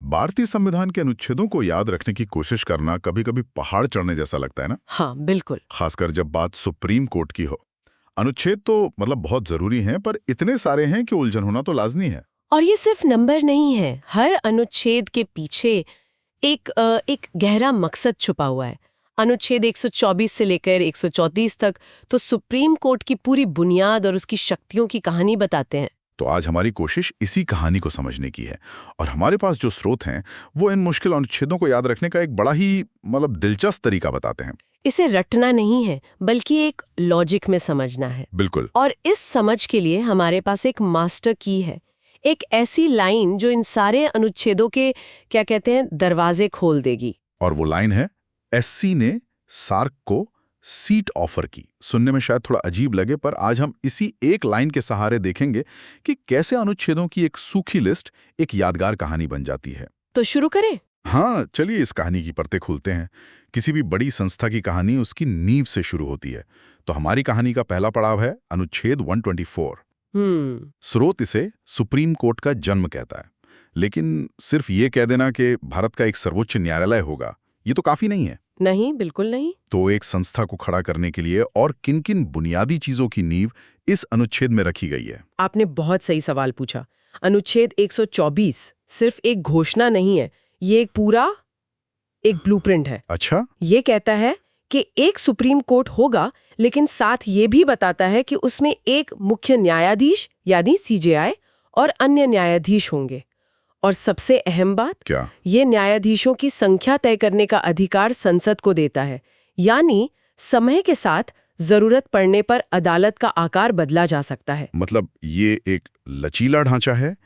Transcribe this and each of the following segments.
भारतीय संविधान के अनुच्छेदों को याद रखने की कोशिश करना कभी-कभी पहाड़ चढ़ने जैसा लगता है ना। हाँ बिल्कुल। खासकर जब बात सुप्रीम कोर्ट की हो। अनुच्छेद तो मतलब बहुत जरूरी हैं, पर इतने सारे हैं कि उलझन होना तो लाजमी है। और ये सिर्फ नंबर नहीं है, हर अनुच्छेद के पीछे एक गहरा मकसद छुपा हुआ है। अनुच्छेद 124 से लेकर 134 तक तो सुप्रीम कोर्ट की पूरी बुनियाद और उसकी शक्तियों की कहानी बताते हैं। तो आज हमारी कोशिश इसी कहानी को समझने की है, और हमारे पास जो स्रोत हैं वो इन मुश्किल अनुच्छेदों को याद रखने का एक बड़ा ही दिलचस्प तरीका बताते हैं। इसे रटना नहीं है, बल्कि एक लॉजिक में समझना है। बिल्कुल। और इस समझ के लिए हमारे पास एक मास्टर की है, एक ऐसी लाइन जो इन सारे अनुच्छेदों के क्या कहते हैं दरवाजे खोल देगी। और वो लाइन है, एससी ने सार्क को सीट ऑफर की। सुनने में शायद थोड़ा अजीब लगे, पर आज हम इसी एक लाइन के सहारे देखेंगे कि कैसे अनुच्छेदों की एक सूखी लिस्ट एक यादगार कहानी बन जाती है। तो शुरू करें? हाँ, चलिए इस कहानी की परतें खोलते हैं। किसी भी बड़ी संस्था की कहानी उसकी नींव से शुरू होती है। तो हमारी कहानी का पहला पड़ाव है अनुच्छेद 124। स्रोत इसे सुप्रीम कोर्ट का जन्म कहता है, लेकिन सिर्फ ये कह देना कि भारत का एक सर्वोच्च न्यायालय होगा, ये तो काफी नहीं है। नहीं, बिल्कुल नहीं। तो एक संस्था को खड़ा करने के लिए और किन किन बुनियादी चीजों की नींव इस अनुच्छेद में रखी गई है? आपने बहुत सही सवाल पूछा। अनुच्छेद 124 सिर्फ एक घोषणा नहीं है, ये एक ब्लूप्रिंट है। अच्छा। ये कहता है कि एक सुप्रीम कोर्ट होगा, लेकिन साथ ये भी बताता है कि उसमें एक मुख्य न्यायाधीश यानी सीजेआई और अन्य न्यायाधीश होंगे। और सबसे अहम बात, क्या? ये न्यायाधीशों की संख्या तय करने का अधिकार संसद को देता है, यानी समय के साथ जरूरत पड़ने पर अदालत का आकार बदला जा सकता है। मतलब ये एक लचीला ढांचा है,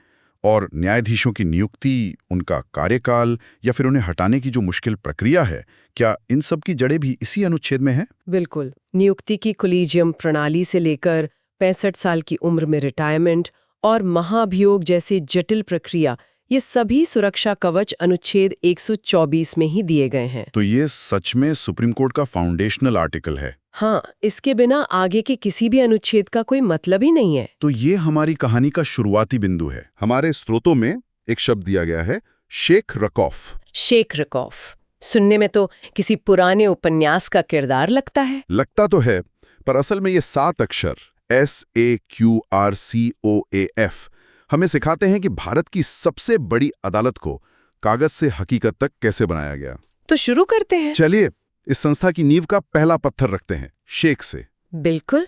और न्यायाधीशों की नियुक्ति, उनका कार्यकाल या फिर उन्हें हटाने की जो मुश्किल प्रक्रिया है, क्या इन सब की जड़ें भी इसी अनुच्छेद में है? बिल्कुल। नियुक्ति की कोलिजियम प्रणाली से लेकर 65 साल की उम्र में रिटायरमेंट और महाभियोग जैसी जटिल प्रक्रिया, ये सभी सुरक्षा कवच अनुच्छेद 124 में ही दिए गए हैं। तो ये सच में सुप्रीम कोर्ट का फाउंडेशनल आर्टिकल है। हाँ, इसके बिना आगे के किसी भी अनुच्छेद का कोई मतलब ही नहीं है। तो ये हमारी कहानी का शुरुआती बिंदु है। हमारे स्रोतों में एक शब्द दिया गया है, शेख रकौफ। शेख रकौफ सुनने में तो किसी पुराने उपन्यास का किरदार लगता है। लगता तो है, पर असल में ये 7 अक्षर SAQRCOAF हमें सिखाते हैं कि भारत की सबसे बड़ी अदालत को कागज से हकीकत तक कैसे बनाया गया। तो शुरू करते हैं। चलिए इस संस्था की नींव का पहला पत्थर रखते हैं, शेख से। बिल्कुल।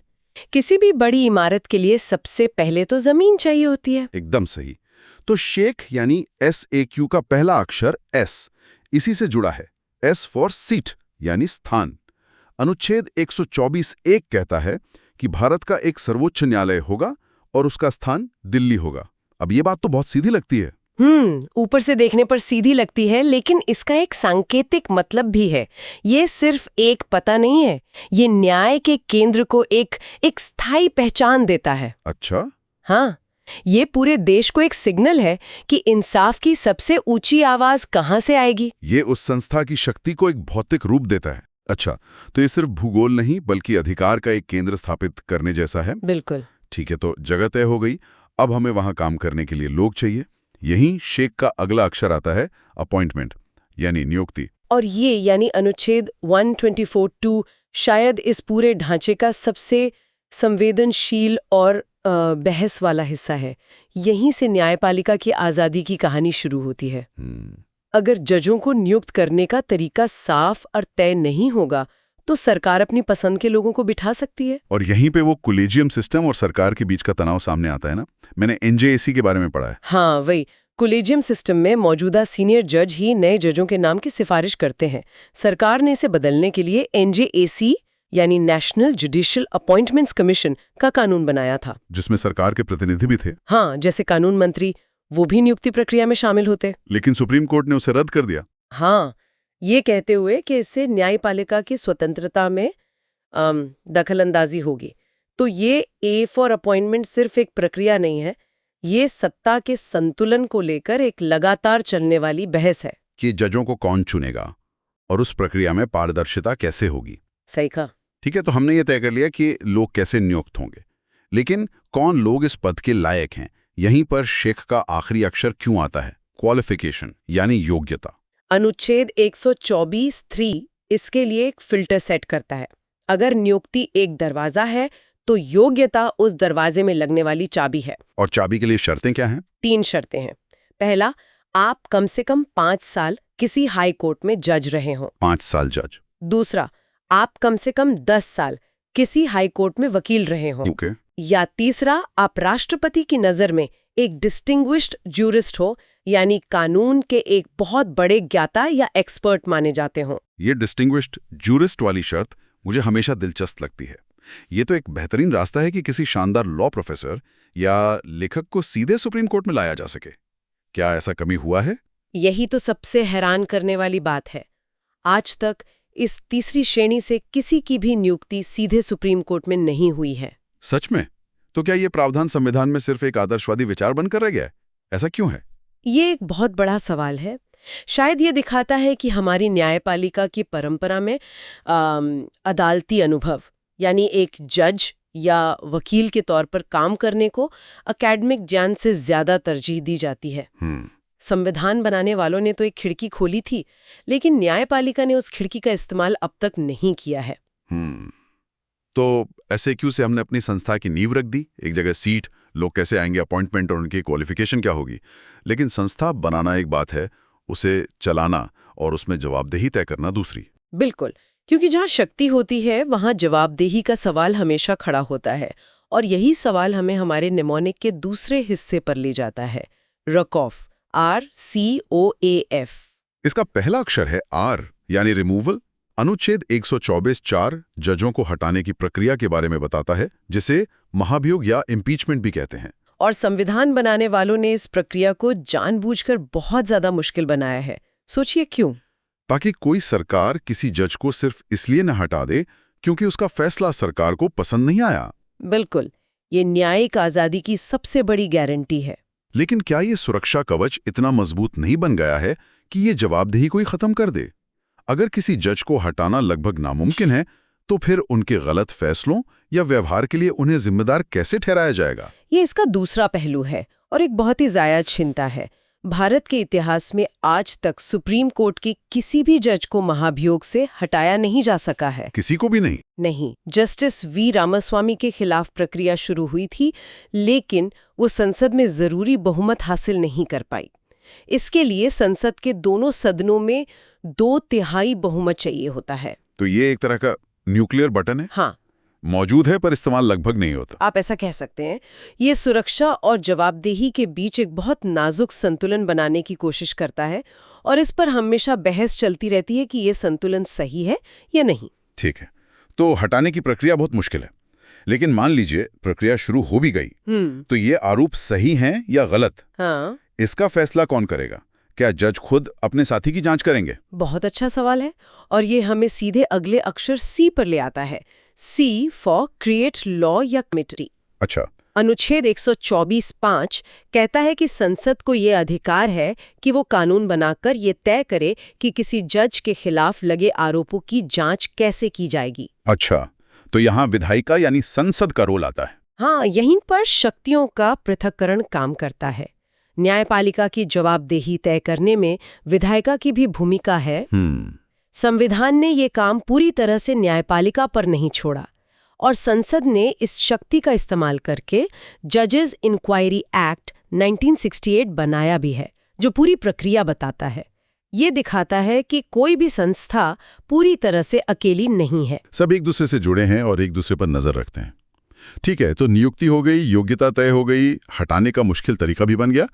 किसी भी बड़ी इमारत के लिए सबसे पहले तो जमीन चाहिए होती है। एकदम सही। तो शेख यानी SAQ का पहला अक्षर S, इसी से जुड़ा है। S फॉर सीट यानी स्थान। अनुच्छेद 124(1) कहता है कि भारत का एक सर्वोच्च न्यायालय होगा और उसका स्थान दिल्ली होगा। अब ये बात तो बहुत सीधी लगती है। ऊपर से देखने पर सीधी लगती है, लेकिन इसका एक सांकेतिक मतलब भी है। ये सिर्फ एक पता नहीं है, ये न्याय के केंद्र को एक स्थायी पहचान देता है। अच्छा। हाँ, ये पूरे देश को एक सिग्नल है कि इंसाफ की सबसे ऊंची आवाज कहाँ से आएगी। ये उस संस्था की शक्ति को एक भौतिक रूप देता है। अच्छा, तो ये सिर्फ भूगोल नहीं बल्कि अधिकार का एक केंद्र स्थापित करने जैसा है। बिल्कुल। ठीक है, तो जगह तय हो गई। अब हमें वहां काम करने के लिए लोग चाहिए। यहीं शेख का अगला अक्षर आता है, अपॉइंटमेंट यानी नियुक्ति। और ये यानी अनुच्छेद 124(2) शायद इस पूरे ढांचे का सबसे संवेदनशील और बहस वाला हिस्सा है। यहीं से न्यायपालिका की आजादी की कहानी शुरू होती है। अगर जजों को नियुक्त करने का तरीका साफ और तय नहीं होगा, तो सरकार अपनी पसंद के लोगों को बिठा सकती है। और यहीं पे वो कोलेजियम सिस्टम और सरकार के बीच का तनाव सामने आता है ना। मैंने NJAC के बारे में पढ़ा है। हाँ, वही कोलेजियम सिस्टम में मौजूदा सीनियर जज ही नए जजों के नाम की सिफारिश करते हैं। सरकार ने इसे बदलने के लिए NJAC यानी नेशनल जुडिशियल अपॉइंटमेंट्स कमीशन का कानून बनाया था, जिसमें सरकार के प्रतिनिधि भी थे। हाँ, जैसे कानून मंत्री, वो भी नियुक्ति प्रक्रिया में शामिल होते। लेकिन सुप्रीम कोर्ट ने उसे रद्द कर दिया। हाँ, ये कहते हुए कि इससे न्यायपालिका की स्वतंत्रता में दखलंदाजी होगी। तो ये A फॉर अपॉइंटमेंट सिर्फ एक प्रक्रिया नहीं है, ये सत्ता के संतुलन को लेकर एक लगातार चलने वाली बहस है कि जजों को कौन चुनेगा और उस प्रक्रिया में पारदर्शिता कैसे होगी। सही कहा। ठीक है, तो हमने ये तय कर लिया कि लोग कैसे नियुक्त होंगे, लेकिन कौन लोग इस पद के लायक हैं। यहीं पर शेख का आखिरी अक्षर क्यों आता है? क्वालिफिकेशन यानी योग्यता। अनुच्छेद 124(3) इसके लिए एक फिल्टर सेट करता है। अगर नियुक्ति एक दरवाजा है तो योग्यता उस दरवाजे में लगने वाली चाबी है। और चाबी के लिए शर्तें क्या हैं? 3 शर्तें हैं। पहला, आप कम से कम 5 साल किसी हाई कोर्ट में जज रहे हों। 5 साल जज। दूसरा, आप कम से कम 10 साल किसी हाई कोर्ट में वकील रहे हों। ओके। या तीसरा, आप राष्ट्रपति की नज़र में एक डिस्टिंग्विश्ड ज्यूरिस्ट हो, यानी कानून के एक बहुत बड़े ज्ञाता या एक्सपर्ट माने जाते हों। ये डिस्टिंग्विश्ड ज्यूरिस्ट वाली शर्त मुझे हमेशा दिलचस्प लगती है। ये तो एक बेहतरीन रास्ता है कि किसी शानदार लॉ प्रोफेसर या लेखक को सीधे सुप्रीम कोर्ट में लाया जा सके। क्या ऐसा कभी हुआ है? यही तो सबसे हैरान करने वाली बात है। आज तक इस तीसरी श्रेणी से किसी की भी नियुक्ति सीधे सुप्रीम कोर्ट में नहीं हुई है। सच में? तो क्या ये प्रावधान संविधान में सिर्फ एक आदर्शवादी विचार बनकर रह गया है? ऐसा क्यों है? ये एक बहुत बड़ा सवाल है। शायद ये दिखाता है कि हमारी न्यायपालिका की परंपरा में अदालती अनुभव, यानी एक जज या वकील के तौर पर काम करने को एकेडमिक ज्ञान से ज्यादा तरजीह दी जाती है। संविधान बनाने वालों ने तो एक खिड़की खोली थी, लेकिन न्यायपालिका ने उस खिड़की का इस्तेमाल अब तक नहीं किया है। तो एसएक्यू से हमने अपनी संस्था की नींव रख दी, एक जगह सीट, लोग कैसे आएंगे, अपॉइंटमेंट और उनकी क्वालिफिकेशन क्या होगी। लेकिन संस्था बनाना एक बात है, उसे चलाना और उसमें जवाबदेही तय करना दूसरी। बिल्कुल, क्योंकि जहाँ शक्ति होती है वहाँ जवाबदेही का सवाल हमेशा खड़ा होता है। और यही सवाल हमें हमारे निमोनिक के दूसरे हिस्से पर ले जाता है, रकॉफ, RCOAF। इसका पहला अक्षर है आर, यानी रिमूवल। अनुच्छेद 124(4) जजों को हटाने की प्रक्रिया के बारे में बताता है, जिसे महाभियोग या इम्पीचमेंट भी कहते हैं। और संविधान बनाने वालों ने इस प्रक्रिया को जानबूझकर बहुत ज्यादा मुश्किल बनाया है। सोचिए क्यों? ताकि कोई सरकार किसी जज को सिर्फ इसलिए न हटा दे क्योंकि उसका फैसला सरकार को पसंद नहीं आया। बिल्कुल, ये न्यायिक आजादी की सबसे बड़ी गारंटी है। लेकिन क्या ये सुरक्षा कवच इतना मजबूत नहीं बन गया है कि ये जवाबदेही कोई खत्म कर दे? अगर किसी जज को हटाना लगभग नामुमकिन है, तो फिर उनके गलत फैसलों या व्यवहार के लिए उन्हें जिम्मेदार कैसे ठहराया जाएगा? ये इसका दूसरा पहलू है और एक बहुत ही जायज चिंता है। भारत के इतिहास में आज तक सुप्रीम कोर्ट के किसी भी जज को महाभियोग से हटाया नहीं जा सका है। किसी को भी नहीं? नहीं। जस्टिस वी रामास्वामी के खिलाफ प्रक्रिया शुरू हुई थी, लेकिन वो संसद में जरूरी बहुमत हासिल नहीं कर पाई। इसके लिए संसद के दोनों सदनों में 2/3 बहुमत चाहिए होता है। तो ये एक तरह का न्यूक्लियर बटन है? हाँ, मौजूद है पर इस्तेमाल लगभग नहीं होता। आप ऐसा कह सकते हैं। ये सुरक्षा और जवाबदेही के बीच एक बहुत नाजुक संतुलन बनाने की कोशिश करता है, और इस पर हमेशा बहस चलती रहती है कि ये संतुलन सही है या नहीं। ठीक है, तो हटाने की प्रक्रिया बहुत मुश्किल है। लेकिन मान लीजिए प्रक्रिया शुरू हो भी गई, तो ये आरोप सही हैं या गलत? हाँ, इसका फैसला कौन करेगा? क्या जज खुद अपने साथी की जांच करेंगे? बहुत अच्छा सवाल है, और ये हमें सीधे अगले अक्षर C पर ले आता है। C फॉर क्रिएट लॉ या कमिटी। अच्छा। अनुच्छेद 124(5) कहता है कि संसद को ये अधिकार है कि वो कानून बनाकर ये तय करे कि किसी जज के खिलाफ लगे आरोपों की जांच कैसे की जाएगी। अच्छा, तो यहाँ विधायिका यानी संसद का रोल आता है। हाँ, यहीं पर शक्तियों का पृथक्करण काम करता है। न्यायपालिका की जवाबदेही तय करने में विधायिका की भी भूमिका है। संविधान ने ये काम पूरी तरह से न्यायपालिका पर नहीं छोड़ा, और संसद ने इस शक्ति का इस्तेमाल करके जजेस इंक्वायरी एक्ट 1968 बनाया भी है, जो पूरी प्रक्रिया बताता है। ये दिखाता है कि कोई भी संस्था पूरी तरह से अकेली नहीं है। सब एक दूसरे से जुड़े हैं और एक दूसरे पर नजर रखते हैं। ठीक है, तो नियुक्ति हो गई, योग्यता तय हो गई, हटाने का मुश्किल तरीका भी बन गया।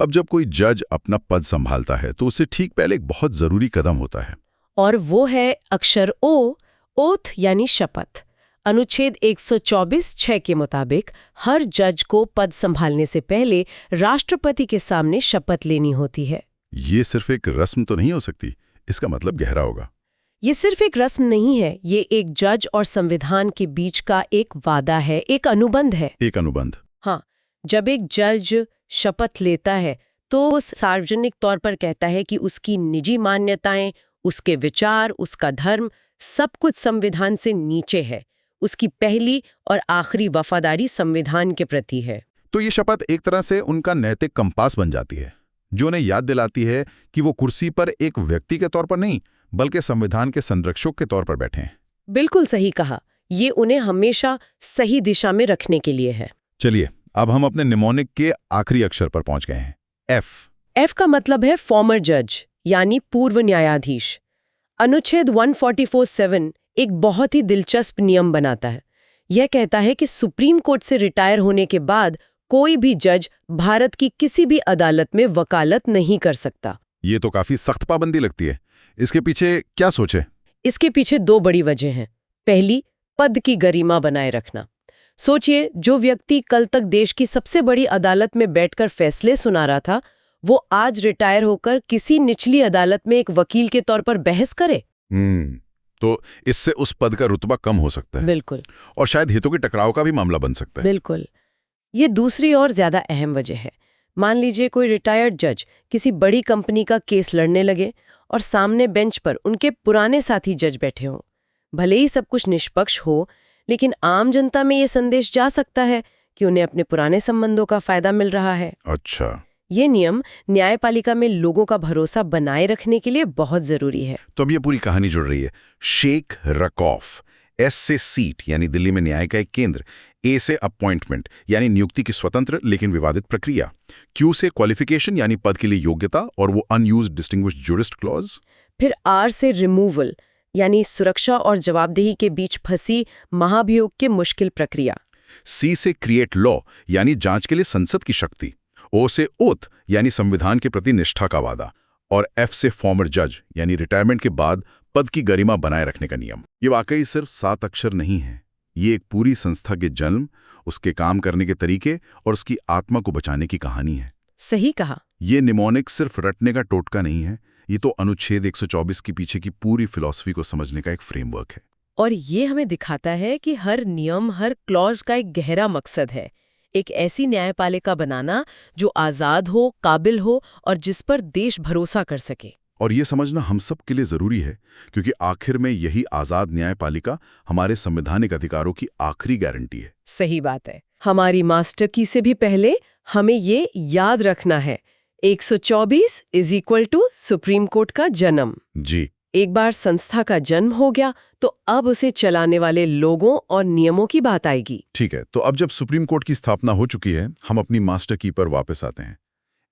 अब जब कोई जज अपना पद संभालता है तो उससे ठीक पहले एक बहुत जरूरी कदम होता है, और वो है अक्षर O, ओथ यानी शपथ। अनुच्छेद 124(6) के मुताबिक हर जज को पद संभालने से पहले राष्ट्रपति के सामने शपथ लेनी होती है। ये सिर्फ एक रस्म तो नहीं हो सकती, इसका मतलब गहरा होगा। ये सिर्फ एक रस्म नहीं है, ये एक जज और संविधान के बीच का एक वादा है, एक अनुबंध है। एक अनुबंध? हाँ, जब एक जज शपथ लेता है तो वो सार्वजनिक तौर पर कहता है कि उसकी निजी मान्यताएं, उसके विचार, उसका धर्म, सब कुछ संविधान से नीचे है। उसकी पहली और आखिरी वफादारी संविधान के प्रति है। तो ये शपथ एक तरह से उनका नैतिक कंपास बन जाती है, जो उन्हें याद दिलाती है कि वो कुर्सी पर एक व्यक्ति के तौर पर नहीं बल्कि संविधान के संरक्षक के तौर पर बैठे हैं। बिल्कुल सही कहा। ये उन्हें हमेशा सही दिशा में रखने के लिए है। चलिए, अब हम अपने निमोनिक के आखिरी अक्षर पर पहुंच गए हैं, एफ। एफ का मतलब है फॉर्मर जज, यानी पूर्व न्यायाधीश। अनुच्छेद 144(7) एक बहुत ही दिलचस्प नियम बनाता है। यह कहता है कि सुप्रीम कोर्ट से रिटायर होने के बाद कोई भी जज भारत की किसी भी अदालत में वकालत नहीं कर सकता। ये तो काफी सख्त पाबंदी लगती है। इसके पीछे क्या सोच है? इसके पीछे दो बड़ी वजह हैं। पहली, पद की गरिमा बनाए रखना। सोचिए, जो व्यक्ति कल तक देश की सबसे बड़ी अदालत में बैठकर फैसले सुना रहा था, वो आज रिटायर होकर किसी निचली अदालत में एक वकील के तौर पर बहस करे। तो इससे उस पद का रुतबा कम हो सकता है। बिल्कुल। और शायद हितों के टकराव का भी मामला बन सकता है। बिल्कुल। ये दूसरी और ज्यादा अहम वजह है। मान लीजिए कोई रिटायर्ड जज किसी बड़ी कंपनी का केस लड़ने लगे और सामने बेंच पर उनके पुराने साथी जज बैठे हों। भले ही सब कुछ निष्पक्ष हो, लेकिन आम जनता में ये संदेश जा सकता है कि उन्हें अपने पुराने संबंधों का फायदा मिल रहा है। अच्छा। ये नियम न्यायपालिका में लोगों का भरोसा बनाए रखने के लिए बहुत जरूरी है। तो अब ये पूरी कहानी जुड़ रही है। शेख रकॉफ, एस से सीट यानी दिल्ली में न्याय का एक केंद्र, ए से अपॉइंटमेंट यानी नियुक्ति की स्वतंत्र लेकिन विवादित प्रक्रिया, क्यू से क्वालिफिकेशन यानी पद के लिए योग्यता और वो अनयूज्ड डिस्टिंग्विश्ड ज्यूरिस्ट क्लॉज, फिर आर से रिमूवल यानी सुरक्षा और जवाबदेही के बीच फंसी महाभियोग की मुश्किल प्रक्रिया, सी से क्रिएट लॉ यानी जांच के लिए संसद की शक्ति, ओ से ओथ यानी संविधान के प्रति निष्ठा का वादा, और एफ से फॉर्मर जज यानी रिटायरमेंट के बाद पद की गरिमा बनाए रखने का नियम। ये वाकई सिर्फ 7 अक्षर नहीं है। ये एक पूरी संस्था के जन्म, उसके काम करने के तरीके और उसकी आत्मा को बचाने की कहानी है। सही कहा। ये निमोनिक सिर्फ रटने का टोटका नहीं है, ये तो अनुच्छेद 124 के पीछे की पूरी फिलॉसफी को समझने का एक फ्रेमवर्क है। और ये हमें दिखाता है कि हर नियम, हर क्लॉज का एक गहरा मकसद है। एक ऐसी न्यायपालिका बनाना जो आज़ाद हो, काबिल हो और जिस पर देश भरोसा कर सके। और ये समझना हम सब के लिए जरूरी है, क्योंकि आखिर में यही आज़ाद न्यायपालिका हमारे संवैधानिक अधिकारों की आखिरी गारंटी है। सही बात है। हमारी मास्टर की से भी पहले हमें ये याद रखना है, 124 = सुप्रीम कोर्ट का जन्म। जी। एक बार संस्था का जन्म हो गया तो अब उसे चलाने वाले लोगों और नियमों की बात आएगी। ठीक है, तो अब जब सुप्रीम कोर्ट की स्थापना हो चुकी है, हम अपनी मास्टर की पर वापस आते हैं।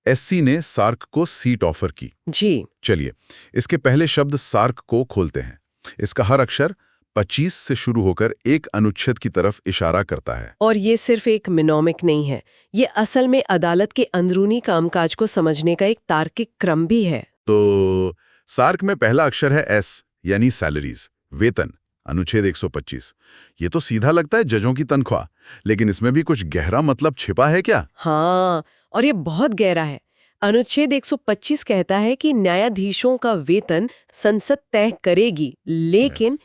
एससी ने सार्क को सीट ऑफर की। जी। चलिए, इसके पहले शब्द सार्क को खोलते हैं। इसका हर अक्षर 25 से शुरू होकर एक अनुच्छेद की तरफ इशारा करता है। और ये सिर्फ एक मिनोमिक नहीं है, ये असल में अदालत के अंदरूनी कामकाज को समझने का एक तार्किक क्रम भी है। तो सार्क में पहला अक्षर है एस यानी सैलरीज, वेतन, अनुच्छेद 125। ये तो सीधा लगता है जजों की तनख्वाह, लेकिन इसमें भी कुछ गहरा मतलब छिपा है क्या? हाँ, और ये बहुत गहरा है। अनुच्छेद 125 कहता है कि न्यायाधीशों का वेतन संसद तय करेगी, लेकिन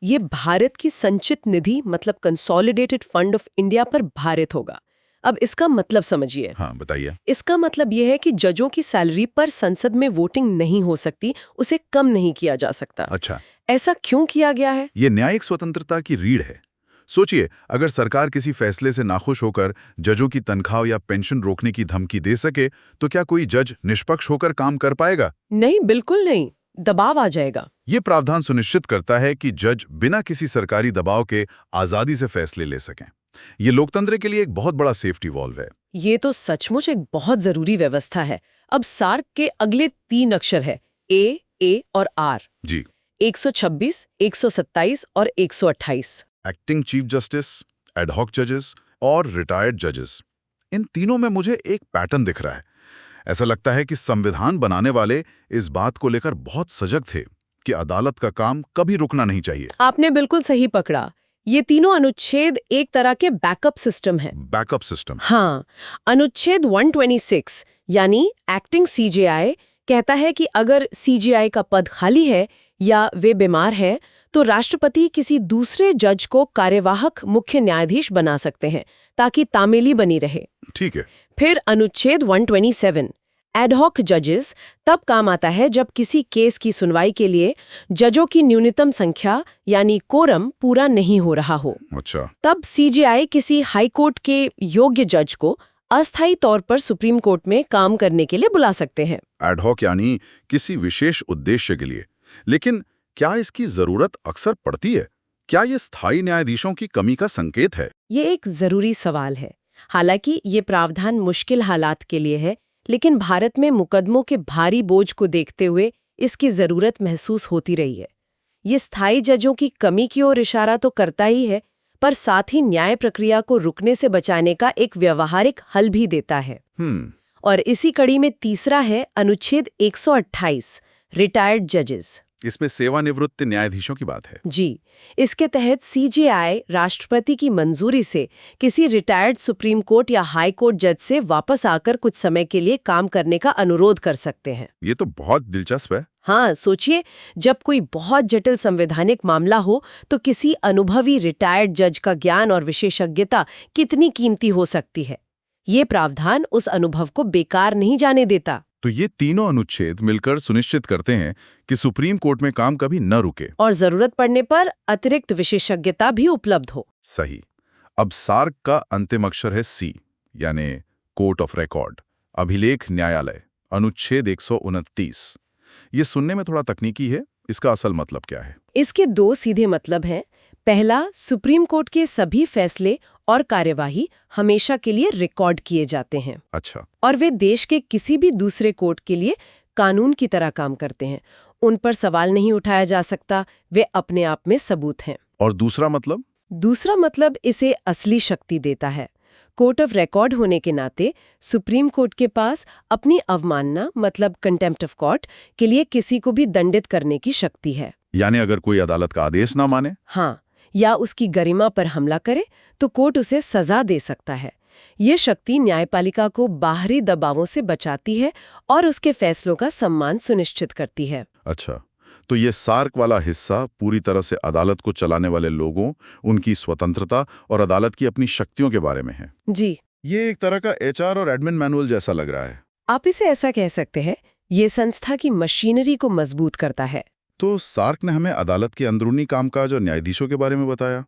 ये भारत की संचित निधि मतलब कंसोलिडेटेड फंड ऑफ इंडिया पर भारित होगा। अब इसका मतलब समझिए। हाँ, बताइए। इसका मतलब यह है कि जजों की सैलरी पर संसद में वोटिंग नहीं हो सकती, उसे कम नहीं किया जा सकता। अच्छा, ऐसा क्यों किया गया है? ये न्यायिक स्वतंत्रता की रीढ़ है। सोचिए, अगर सरकार किसी फैसले से नाखुश होकर जजों की तनख्वाह या पेंशन रोकने की धमकी दे सके, तो क्या कोई जज निष्पक्ष होकर काम कर पाएगा? नहीं, बिल्कुल नहीं। दबाव आ जाएगा। ये प्रावधान सुनिश्चित करता है कि जज बिना किसी सरकारी दबाव के आजादी से फैसले ले सकें। ये लोकतंत्र के लिए एक बहुत बड़ा सेफ्टी वॉल्व है। ये तो सचमुच एक बहुत जरूरी व्यवस्था है। अब सार्क के अगले 3 अक्षर है, ए और आर। जी। 126, 127 और 128। एक्टिंग चीफ जस्टिस, एडहॉक जजेस और रिटायर्ड जजेस, इन तीनों में मुझे एक पैटर्न दिख रहा है। ऐसा लगता है कि संविधान बनाने वाले इस बात को लेकर बहुत सजग थे कि अदालत का काम कभी रुकना नहीं चाहिए। आपने बिल्कुल सही पकड़ा। ये तीनों अनुच्छेद एक तरह के बैकअप सिस्टम है। Backup system? हाँ। अनुच्छेद 126 यानी एक्टिंग सीजेआई कहता है कि अगर सीजेआई का पद खाली है या वे बीमार है तो राष्ट्रपति किसी दूसरे जज को कार्यवाहक मुख्य न्यायाधीश बना सकते हैं ताकि तामीली बनी रहे। ठीक है। फिर अनुच्छेद 127 एडहॉक जजेस तब काम आता है जब किसी केस की सुनवाई के लिए जजों की न्यूनतम संख्या यानी कोरम पूरा नहीं हो रहा हो। अच्छा। तब सीजेआई किसी हाई कोर्ट के योग्य जज को अस्थायी तौर पर सुप्रीम कोर्ट में काम करने के लिए बुला सकते हैं। एडहॉक यानी किसी विशेष उद्देश्य के लिए। लेकिन क्या इसकी जरूरत अक्सर पड़ती है? क्या ये स्थायी न्यायाधीशों की कमी का संकेत है? ये एक जरूरी सवाल है। हालांकि ये प्रावधान मुश्किल हालात के लिए है, लेकिन भारत में मुकदमों के भारी बोझ को देखते हुए इसकी जरूरत महसूस होती रही है। ये स्थायी जजों की कमी की ओर इशारा तो करता ही है, पर साथ ही न्याय प्रक्रिया को रुकने से बचाने का एक व्यावहारिक हल भी देता है। और इसी कड़ी में तीसरा है अनुच्छेद 128, रिटायर्ड जजेस। इसमें सेवानिवृत्त न्यायाधीशों की बात है। जी, इसके तहत सीजेआई राष्ट्रपति की मंजूरी से किसी रिटायर्ड सुप्रीम कोर्ट या हाई कोर्ट जज से वापस आकर कुछ समय के लिए काम करने का अनुरोध कर सकते हैं। ये तो बहुत दिलचस्प है। हाँ, सोचिए, जब कोई बहुत जटिल संवैधानिक मामला हो तो किसी अनुभवी रिटायर्ड जज का ज्ञान और विशेषज्ञता कितनी कीमती हो सकती है। ये प्रावधान उस अनुभव को बेकार नहीं जाने देता। तो ये तीनों अनुच्छेद मिलकर सुनिश्चित करते हैं कि सुप्रीम कोर्ट में काम कभी न रुके और जरूरत पड़ने पर अतिरिक्त विशेषज्ञता भी उपलब्ध हो। सही। अब सार्क का अंतिम अक्षर है सी, यानी कोर्ट ऑफ रिकॉर्ड, अभिलेख न्यायालय, अनुच्छेद 129। ये सुनने में थोड़ा तकनीकी है, इसका असल मतलब क्या है? इसके दो सीधे मतलब हैं। पहला, सुप्रीम कोर्ट के सभी फैसले और कार्यवाही हमेशा के लिए रिकॉर्ड किए जाते हैं। अच्छा। और वे देश के किसी भी दूसरे कोर्ट के लिए कानून की तरह काम करते हैं। उन पर सवाल नहीं उठाया जा सकता, वे अपने आप में सबूत हैं। और दूसरा मतलब? दूसरा मतलब इसे असली शक्ति देता है। कोर्ट ऑफ रिकॉर्ड होने के नाते सुप्रीम कोर्ट के पास अपनी अवमानना मतलब कंटेम्प्ट ऑफ कोर्ट के लिए किसी को भी दंडित करने की शक्ति है। यानी अगर कोई अदालत का आदेश ना माने, हाँ, या उसकी गरिमा पर हमला करे तो कोर्ट उसे सजा दे सकता है। ये शक्ति न्यायपालिका को बाहरी दबावों से बचाती है और उसके फैसलों का सम्मान सुनिश्चित करती है। अच्छा, तो ये सार्क वाला हिस्सा पूरी तरह से अदालत को चलाने वाले लोगों, उनकी स्वतंत्रता और अदालत की अपनी शक्तियों के बारे में है। जी, ये एक तरह का एचआर और एडमिन मैनुअल जैसा लग रहा है। आप इसे ऐसा कह सकते हैं। ये संस्था की मशीनरी को मजबूत करता है। तो सार्क ने हमें अदालत के अंदरूनी कामकाज और न्यायाधीशों के बारे में बताया,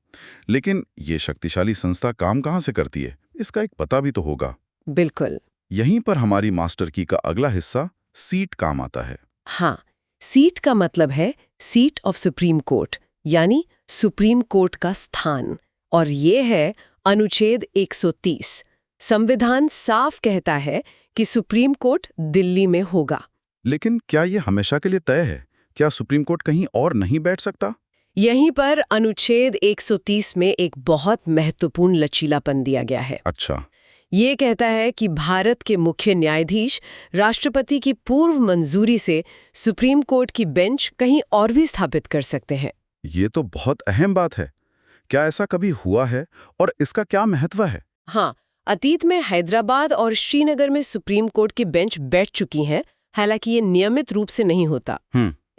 लेकिन ये शक्तिशाली संस्था काम कहाँ से करती है, इसका एक पता भी तो होगा। बिल्कुल। यहीं पर हमारी मास्टर की का अगला हिस्सा सीट काम आता है। हाँ, सीट का मतलब है सीट ऑफ सुप्रीम कोर्ट, यानी सुप्रीम कोर्ट का स्थान। और ये है अनुच्छेद 130। संविधान साफ कहता है कि सुप्रीम कोर्ट दिल्ली में होगा। लेकिन क्या ये हमेशा के लिए तय है? क्या सुप्रीम कोर्ट कहीं और नहीं बैठ सकता? यहीं पर अनुच्छेद 130 में एक बहुत महत्वपूर्ण लचीलापन दिया गया है। अच्छा। ये कहता है कि भारत के मुख्य न्यायाधीश राष्ट्रपति की पूर्व मंजूरी से सुप्रीम कोर्ट की बेंच कहीं और भी स्थापित कर सकते हैं। ये तो बहुत अहम बात है। क्या ऐसा कभी हुआ है और इसका क्या महत्व है? हाँ, अतीत में हैदराबाद और श्रीनगर में सुप्रीम कोर्ट की बेंच बैठ चुकी हैं, हालांकि ये नियमित रूप से नहीं होता।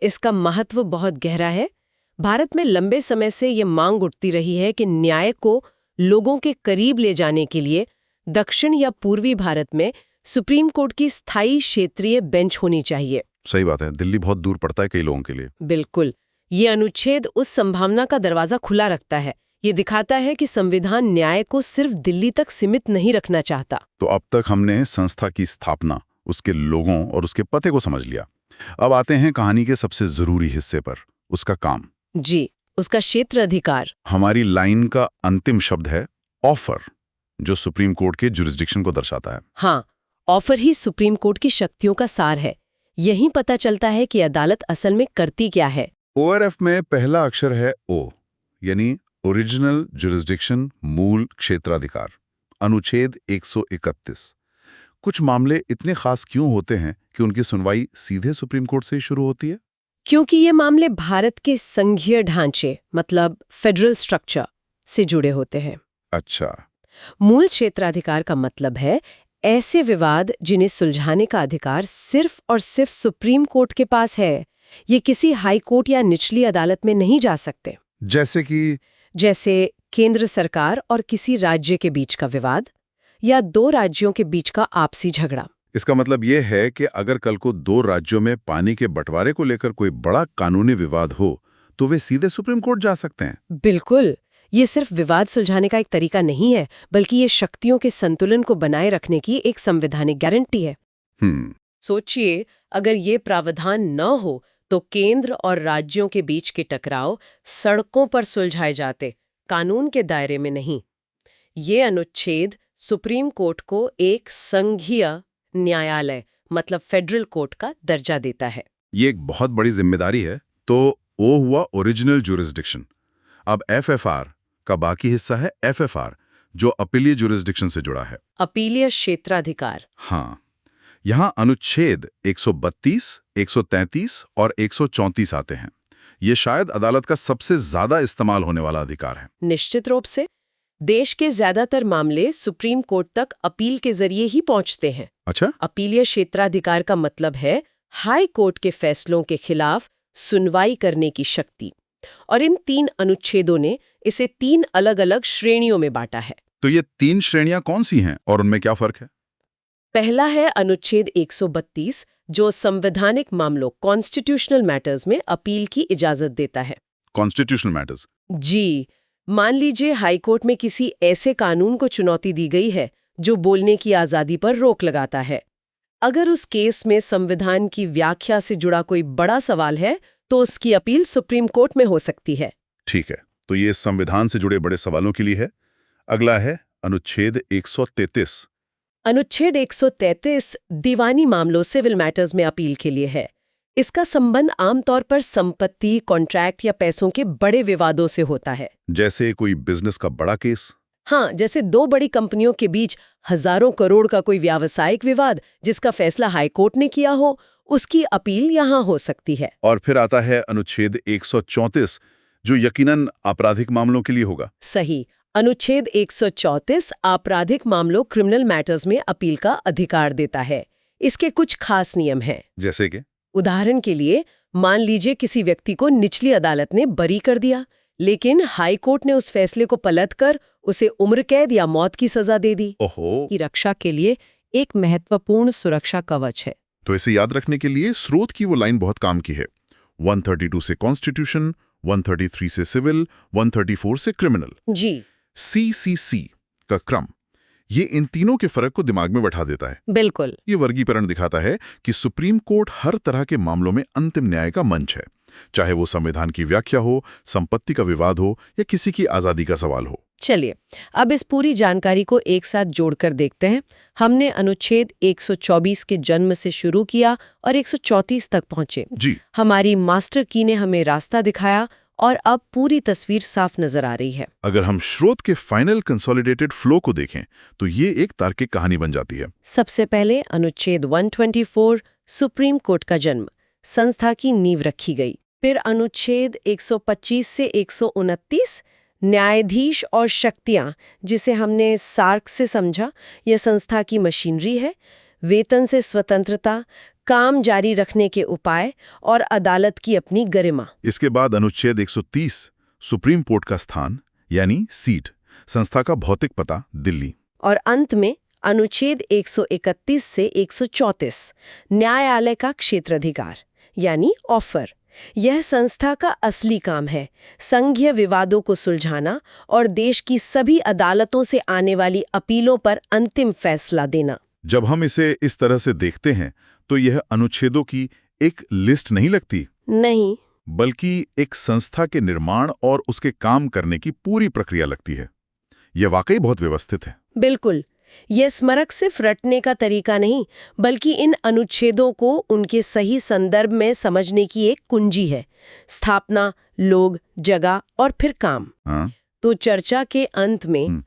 इसका महत्व बहुत गहरा है। भारत में लंबे समय से ये मांग उठती रही है कि न्याय को लोगों के करीब ले जाने के लिए दक्षिण या पूर्वी भारत में सुप्रीम कोर्ट की स्थायी क्षेत्रीय बेंच होनी चाहिए। सही बात है, दिल्ली बहुत दूर पड़ता है कई लोगों के लिए। बिल्कुल। ये अनुच्छेद उस संभावना का दरवाजा खुला रखता है। ये दिखाता है कि संविधान न्याय को सिर्फ दिल्ली तक सीमित नहीं रखना चाहता। तो अब तक हमने संस्था की स्थापना, उसके लोगों और उसके पते को समझ लिया। अब आते हैं कहानी के सबसे जरूरी हिस्से पर, उसका काम। जी, उसका क्षेत्र अधिकार। हमारी लाइन का अंतिम शब्द है ऑफर, जो सुप्रीम कोर्ट के जुरिस्डिक्शन को दर्शाता है। हाँ, ऑफर ही सुप्रीम कोर्ट की शक्तियों का सार है। यहीं पता चलता है कि अदालत असल में करती क्या है। ओआरएफ में पहला अक्षर है ओ, यानी ओरिजिनल जुरिस्डिक्शन, मूल क्षेत्राधिकार, अनुच्छेद 131। कुछ मामले इतने खास क्यों होते हैं कि उनकी सुनवाई सीधे सुप्रीम कोर्ट से ही शुरू होती है? क्योंकि ये मामले भारत के संघीय ढांचे मतलब फेडरल स्ट्रक्चर से जुड़े होते हैं। अच्छा। मूल क्षेत्राधिकार का मतलब है ऐसे विवाद जिन्हें सुलझाने का अधिकार सिर्फ और सिर्फ सुप्रीम कोर्ट के पास है। ये किसी हाई कोर्ट या निचली अदालत में नहीं जा सकते। जैसे केंद्र सरकार और किसी राज्य के बीच का विवाद या दो राज्यों के बीच का आपसी झगड़ा। इसका मतलब ये है कि अगर कल को दो राज्यों में पानी के बंटवारे को लेकर कोई बड़ा कानूनी विवाद हो तो वे सीधे सुप्रीम कोर्ट जा सकते हैं। बिल्कुल। ये सिर्फ विवाद सुलझाने का एक तरीका नहीं है, बल्कि ये शक्तियों के संतुलन को बनाए रखने की एक संवैधानिक गारंटी है। सोचिए, अगर ये प्रावधान न हो तो केंद्र और राज्यों के बीच के टकराव सड़कों पर सुलझाए जाते, कानून के दायरे में नहीं। ये अनुच्छेद सुप्रीम कोर्ट को एक संघीय न्यायालय मतलब फेडरल कोर्ट का दर्जा देता है। ये एक बहुत बड़ी जिम्मेदारी है। तो ओ हुआ ओरिजिनल ज्यूरिसडिक्शन। अब एफएफआर का बाकी हिस्सा है एफएफआर, जो अपीलीय ज्यूरिसडिक्शन से जुड़ा है। अपीलीय क्षेत्राधिकार। हाँ, यहाँ अनुच्छेद 132, 133 और 134 आते हैं। ये शायद अदालत का सबसे ज्यादा इस्तेमाल होने वाला अधिकार है। निश्चित रूप से देश के ज्यादातर मामले सुप्रीम कोर्ट तक अपील के जरिए ही पहुंचते हैं। अच्छा, अपीलीय क्षेत्राधिकार का मतलब है हाई कोर्ट के फैसलों के खिलाफ सुनवाई करने की शक्ति। और इन 3 अनुच्छेदों ने इसे 3 अलग-अलग श्रेणियों में बांटा है। तो ये 3 श्रेणियां कौन सी हैं और उनमें क्या फर्क है? पहला है अनुच्छेद 132, जो संवैधानिक मामलों कॉन्स्टिट्यूशनल मैटर्स में अपील की इजाजत देता है। Constitutional matters? जी, मान लीजिए हाईकोर्ट में किसी ऐसे कानून को चुनौती दी गई है जो बोलने की आजादी पर रोक लगाता है। अगर उस केस में संविधान की व्याख्या से जुड़ा कोई बड़ा सवाल है तो उसकी अपील सुप्रीम कोर्ट में हो सकती है। ठीक है, तो ये संविधान से जुड़े बड़े सवालों के लिए है। अगला है अनुच्छेद 133। अनुच्छेद 133 दीवानी मामलों सिविल मैटर्स में अपील के लिए है। इसका संबंध आमतौर पर संपत्ति, कॉन्ट्रैक्ट या पैसों के बड़े विवादों से होता है। जैसे कोई बिजनेस का बड़ा केस? हाँ, जैसे 2 बड़ी कंपनियों के बीच हजारों करोड़ का कोई व्यावसायिक विवाद जिसका फैसला हाईकोर्ट ने किया हो, उसकी अपील यहाँ हो सकती है। और फिर आता है अनुच्छेद 134, जो यकीनन आपराधिक मामलों के लिए होगा। सही, अनुच्छेद 134 आपराधिक मामलों क्रिमिनल मैटर्स में अपील का अधिकार देता है। इसके कुछ खास नियम हैं। जैसे कि? उदाहरण के लिए, मान लीजिए किसी व्यक्ति को निचली अदालत ने बरी कर दिया, लेकिन हाई कोर्ट ने उस फैसले को पलटकर उसे उम्र कैद या मौत की सजा दे दी। ओहो! की रक्षा के लिए एक महत्वपूर्ण सुरक्षा कवच है। तो इसे याद रखने के लिए स्रोत की वो लाइन बहुत काम की है। 132 से कॉन्स्टिट्यूशन, 133 से सिविल, 134 से क्रिमिनल। जी, CCC का क्रम, ये इन तीनों के फर्क को दिमाग में बैठा देता है। बिल्कुल। ये वर्गीकरण दिखाता है कि सुप्रीम कोर्ट हर तरह के मामलों में अंतिम न्याय का मंच है, चाहे वो संविधान की व्याख्या हो, संपत्ति का विवाद हो या किसी की आजादी का सवाल हो। चलिए, अब इस पूरी जानकारी को एक साथ जोड़कर देखते हैं। हमने अनुच्छेद 124 के जन्म से शुरू किया और 134 तक पहुंचे। जी, हमारी मास्टर की ने हमें रास्ता दिखाया और अब पूरी तस्वीर साफ नजर आ रही है। अगर हम स्रोत के फाइनल कंसोलिडेटेड फ्लो को देखें तो ये एक तार्किक कहानी बन जाती है। सबसे पहले अनुच्छेद 124 सुप्रीम कोर्ट का जन्म, संस्था की नींव रखी गई। फिर अनुच्छेद 125 से 129 न्यायाधीश और शक्तियां, जिसे हमने सार्क से समझा, यह संस्था की मशीनरी है। वेतन से स्वतंत्रता, काम जारी रखने के उपाय और अदालत की अपनी गरिमा। इसके बाद अनुच्छेद 130 सुप्रीम कोर्ट का स्थान यानी सीट, संस्था का भौतिक पता दिल्ली। और अंत में अनुच्छेद 131 से 134 न्यायालय का क्षेत्राधिकार यानी ऑफर। यह संस्था का असली काम है, संघीय विवादों को सुलझाना और देश की सभी अदालतों से आने वाली अपीलों पर अंतिम फैसला देना। जब हम इसे इस तरह से देखते हैं तो यह अनुच्छेदों की एक लिस्ट नहीं लगती, नहीं, बल्कि एक संस्था के निर्माण और उसके काम करने की पूरी प्रक्रिया लगती है। यह वाकई बहुत व्यवस्थित है। बिल्कुल। यह स्मारक सिर्फ रटने का तरीका नहीं, बल्कि इन अनुच्छेदों को उनके सही संदर्भ में समझने की एक कुंजी है। स्थापना, लोग, जगह और फिर काम। हाँ? तो चर्चा के अंत में